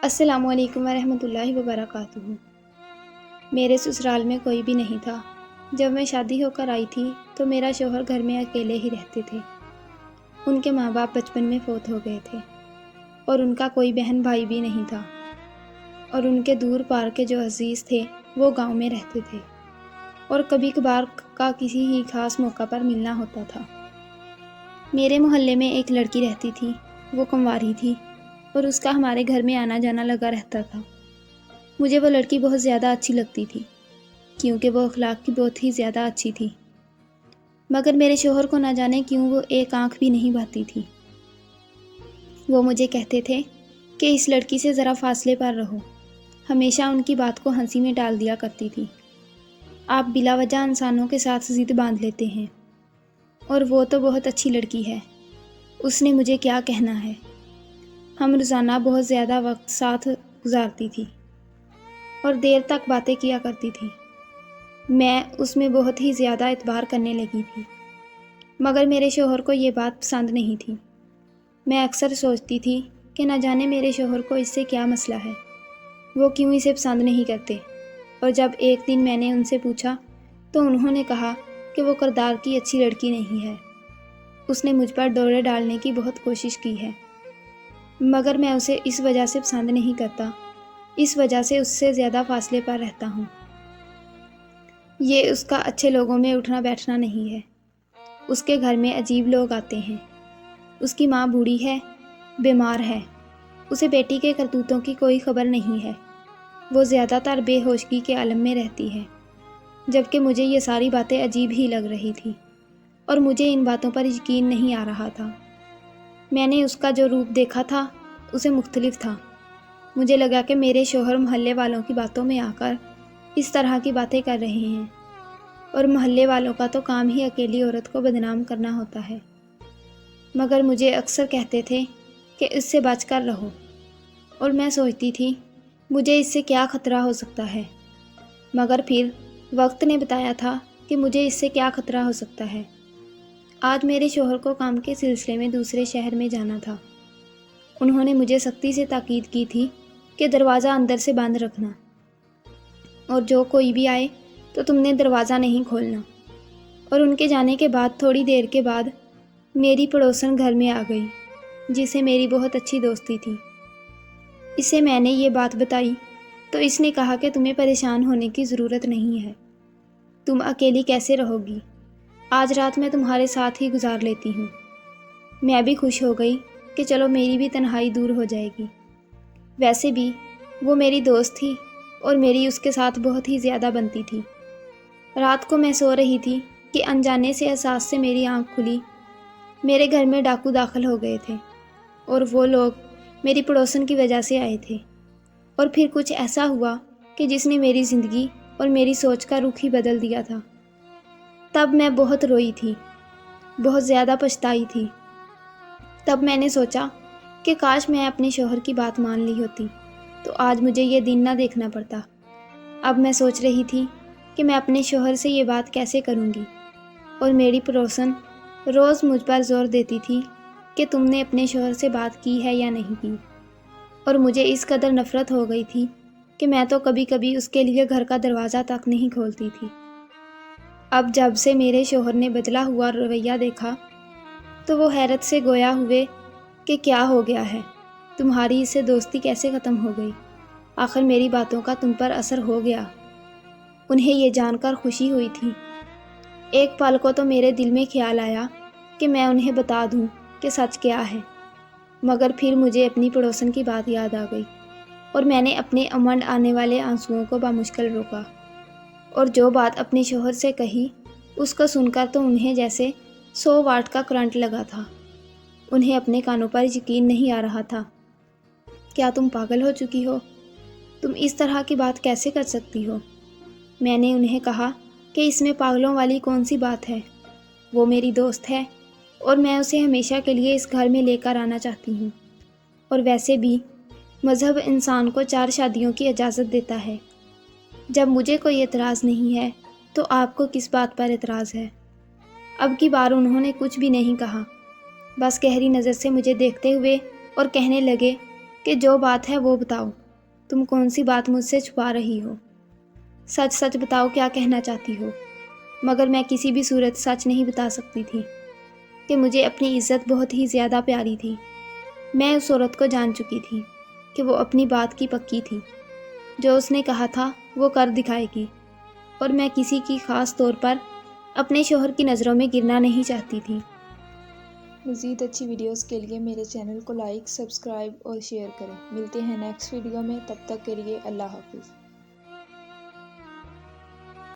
السلام علیکم ورحمۃ اللہ وبرکاتہ۔ میرے سسرال میں کوئی بھی نہیں تھا۔ جب میں شادی ہو کر آئی تھی تو میرا شوہر گھر میں اکیلے ہی رہتے تھے۔ ان کے ماں باپ بچپن میں فوت ہو گئے تھے اور ان کا کوئی بہن بھائی بھی نہیں تھا، اور ان کے دور پار کے جو عزیز تھے وہ گاؤں میں رہتے تھے، اور کبھی کبھار کا کسی ہی خاص موقع پر ملنا ہوتا تھا۔ میرے محلے میں ایک لڑکی رہتی تھی، وہ کنواری تھی اور اس کا ہمارے گھر میں آنا جانا لگا رہتا تھا۔ مجھے وہ لڑکی بہت زیادہ اچھی لگتی تھی کیونکہ وہ اخلاق کی بہت ہی زیادہ اچھی تھی، مگر میرے شوہر کو نہ جانے کیوں وہ ایک آنکھ بھی نہیں بھاتی تھی۔ وہ مجھے کہتے تھے کہ اس لڑکی سے ذرا فاصلے پر رہو، ہمیشہ ان کی بات کو ہنسی میں ڈال دیا کرتی تھی۔ آپ بلا وجہ انسانوں کے ساتھ ضد باندھ لیتے ہیں، اور وہ تو بہت اچھی لڑکی ہے، اس نے مجھے کیا کہنا ہے۔ ہم روزانہ بہت زیادہ وقت ساتھ گزارتی تھی اور دیر تک باتیں کیا کرتی تھی۔ میں اس میں بہت ہی زیادہ اعتبار کرنے لگی تھی، مگر میرے شوہر کو یہ بات پسند نہیں تھی۔ میں اکثر سوچتی تھی کہ نہ جانے میرے شوہر کو اس سے کیا مسئلہ ہے، وہ کیوں اسے پسند نہیں کرتے۔ اور جب ایک دن میں نے ان سے پوچھا تو انہوں نے کہا کہ وہ کردار کی اچھی لڑکی نہیں ہے، اس نے مجھ پر ڈورے ڈالنے کی بہت کوشش کی ہے، مگر میں اسے اس وجہ سے پسند نہیں کرتا، اس وجہ سے اس سے زیادہ فاصلے پر رہتا ہوں۔ یہ اس کا اچھے لوگوں میں اٹھنا بیٹھنا نہیں ہے، اس کے گھر میں عجیب لوگ آتے ہیں۔ اس کی ماں بوڑھی ہے، بیمار ہے، اسے بیٹی کے کرتوتوں کی کوئی خبر نہیں ہے، وہ زیادہ تر بے ہوشگی کے عالم میں رہتی ہے۔ جبکہ مجھے یہ ساری باتیں عجیب ہی لگ رہی تھی اور مجھے ان باتوں پر یقین نہیں آ رہا تھا۔ میں نے اس کا جو روپ دیکھا تھا اسے مختلف تھا۔ مجھے لگا کہ میرے شوہر محلے والوں کی باتوں میں آ کر اس طرح کی باتیں کر رہے ہیں، اور محلے والوں کا تو کام ہی اکیلی عورت کو بدنام کرنا ہوتا ہے۔ مگر مجھے اکثر کہتے تھے کہ اس سے بچ کر رہو، اور میں سوچتی تھی مجھے اس سے کیا خطرہ ہو سکتا ہے، مگر پھر وقت نے بتایا تھا کہ مجھے اس سے کیا خطرہ ہو سکتا ہے۔ آج میرے شوہر کو کام کے سلسلے میں دوسرے شہر میں جانا تھا۔ انہوں نے مجھے سختی سے تاکید کی تھی کہ دروازہ اندر سے بند رکھنا، اور جو کوئی بھی آئے تو تم نے دروازہ نہیں کھولنا۔ اور ان کے جانے کے بعد تھوڑی دیر کے بعد میری پڑوسن گھر میں آ گئی، جسے میری بہت اچھی دوستی تھی۔ اسے میں نے یہ بات بتائی تو اس نے کہا کہ تمہیں پریشان ہونے کی ضرورت نہیں ہے، تم اکیلی کیسے رہو گی، آج رات میں تمہارے ساتھ ہی گزار لیتی ہوں۔ میں بھی خوش ہو گئی کہ چلو میری بھی تنہائی دور ہو جائے گی۔ ویسے بھی وہ میری دوست تھی اور میری اس کے ساتھ بہت ہی زیادہ بنتی تھی۔ رات کو میں سو رہی تھی کہ انجانے سے احساس سے میری آنکھ کھلی۔ میرے گھر میں ڈاکو داخل ہو گئے تھے، اور وہ لوگ میری پڑوسن کی وجہ سے آئے تھے، اور پھر کچھ ایسا ہوا کہ جس نے میری زندگی اور میری سوچ کا رخ ہی بدل دیا تھا۔ تب میں بہت روئی تھی، بہت زیادہ پچھتائی تھی۔ تب میں نے سوچا کہ کاش میں اپنے شوہر کی بات مان لی ہوتی تو آج مجھے یہ دن نہ دیکھنا پڑتا۔ اب میں سوچ رہی تھی کہ میں اپنے شوہر سے یہ بات کیسے کروں گی، اور میری پڑوسن روز مجھ پر زور دیتی تھی کہ تم نے اپنے شوہر سے بات کی ہے یا نہیں کی، اور مجھے اس قدر نفرت ہو گئی تھی کہ میں تو کبھی کبھی اس کے لیے گھر کا دروازہ تک نہیں کھولتی تھی۔ اب جب سے میرے شوہر نے بدلا ہوا رویہ دیکھا تو وہ حیرت سے گویا ہوئے کہ کیا ہو گیا ہے، تمہاری اس سے دوستی کیسے ختم ہو گئی، آخر میری باتوں کا تم پر اثر ہو گیا۔ انہیں یہ جان کر خوشی ہوئی تھی۔ ایک پل کو تو میرے دل میں خیال آیا کہ میں انہیں بتا دوں کہ سچ کیا ہے، مگر پھر مجھے اپنی پڑوسن کی بات یاد آ گئی، اور میں نے اپنے امنڈ آنے والے آنسوؤں کو بامشکل روکا، اور جو بات اپنے شوہر سے کہی اس کو سن کر تو انہیں جیسے 100 واٹ کا کرنٹ لگا تھا۔ انہیں اپنے کانوں پر یقین نہیں آ رہا تھا۔ کیا تم پاگل ہو چکی ہو؟ تم اس طرح کی بات کیسے کر سکتی ہو؟ میں نے انہیں کہا کہ اس میں پاگلوں والی کون سی بات ہے، وہ میری دوست ہے اور میں اسے ہمیشہ کے لیے اس گھر میں لے کر آنا چاہتی ہوں، اور ویسے بھی مذہب انسان کو 4 شادیوں کی اجازت دیتا ہے۔ جب مجھے کوئی اعتراض نہیں ہے تو آپ کو کس بات پر اعتراض ہے؟ اب کی بار انہوں نے کچھ بھی نہیں کہا، بس گہری نظر سے مجھے دیکھتے ہوئے اور کہنے لگے کہ جو بات ہے وہ بتاؤ، تم کون سی بات مجھ سے چھپا رہی ہو؟ سچ سچ بتاؤ کیا کہنا چاہتی ہو۔ مگر میں کسی بھی صورت سچ نہیں بتا سکتی تھی کہ مجھے اپنی عزت بہت ہی زیادہ پیاری تھی۔ میں اس عورت کو جان چکی تھی کہ وہ اپنی بات کی پکی تھی، جو اس نے کہا تھا وہ کر دکھائے گی، اور میں کسی کی خاص طور پر اپنے شوہر کی نظروں میں گرنا نہیں چاہتی تھی۔ مزید اچھی ویڈیوز کے لیے میرے چینل کو لائک، سبسکرائب اور شیئر کریں۔ ملتے ہیں نیکسٹ ویڈیو میں، تب تک کے لیے اللہ حافظ۔